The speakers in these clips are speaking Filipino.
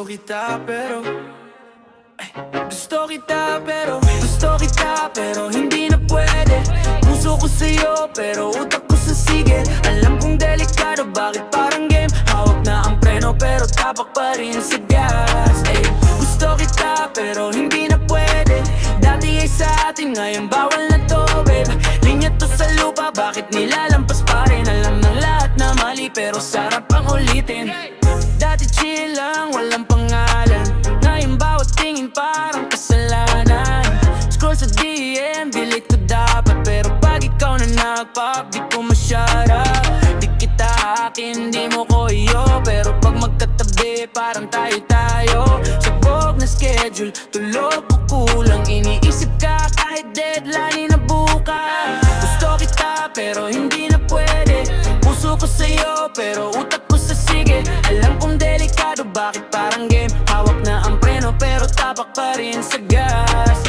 kita pero gusto kita pero hindi na pwede. Puso ko sa'yo pero utak ko sa sigil. Alam kong delikado, bakit parang game? Hawak na ang preno pero tapak pa rin sa gas. Gusto kita pero hindi na pwede. Dati ay sa atin, ngayon bawal na to, babe. Linya to sa lupa, bakit nilalampas pa rin? Alam ng lahat na mali pero sarap ang ulitin. Dati chill lang, walang pangalan. Ngayon bawat tingin parang kasalanan. Scroll sa DM, delete ko dapat. Pero pag ikaw na nag-pop, di ko masyara. Di kita akin, di mo ko iyo. Pero pag magkatabi, parang tayo-tayo. Sabog na schedule, tulog ko kulang. Iniisip ka kahit deadline na bukas. Gusto kita pero hindi na pwede. Puso ko sa'yo pero utak ko sa sige. Alam kong delikado, bakit parang game? Hawak na ang preno pero tapak pa rin sa gas.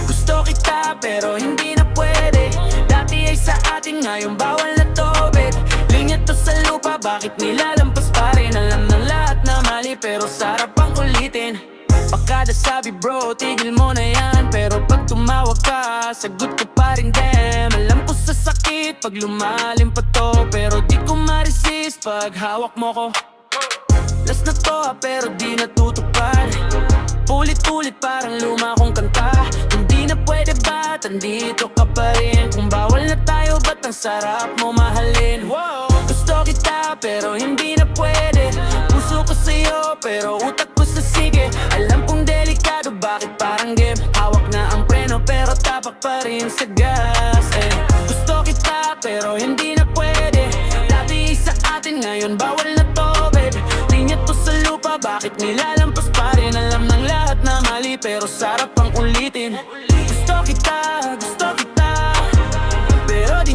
Gusto kita pero hindi na pwede. Dati ay sa atin, ngayon bawal na to, babe. Linya to sa lupa, bakit nilalampas pa rin? Alam ng lahat na mali pero sarap ang ulitin. Pagkada sabi bro, tigil mo na yan. Pero pag tumawag ka, sagot ko pa rin dem. Alam ko sa sakit pag lumalim pa to, pero di ko ma-resist pag hawak mo ko. Last na to pero di natutupad. Ulit-ulit parang luma kong kanta. Hindi na pwede ba't andito ka pa rin? Kung bawal na tayo ba't ang sarap mo mahalin? Gusto kita pero hindi na pwede. Puso ko sa'yo pero utak ko sa sige. Alam kong delikado, bakit parang game? Hawak na ang preno pero tapak pa rin sa gas. Gusto kita pero hindi na pwede. Dati sa atin, ngayon bawal na to, babe. Linya to sa lupa, bakit nilalampas pa rin? Alam ng lahat na mali pero sarap ang ulitin. Gusto kita pero di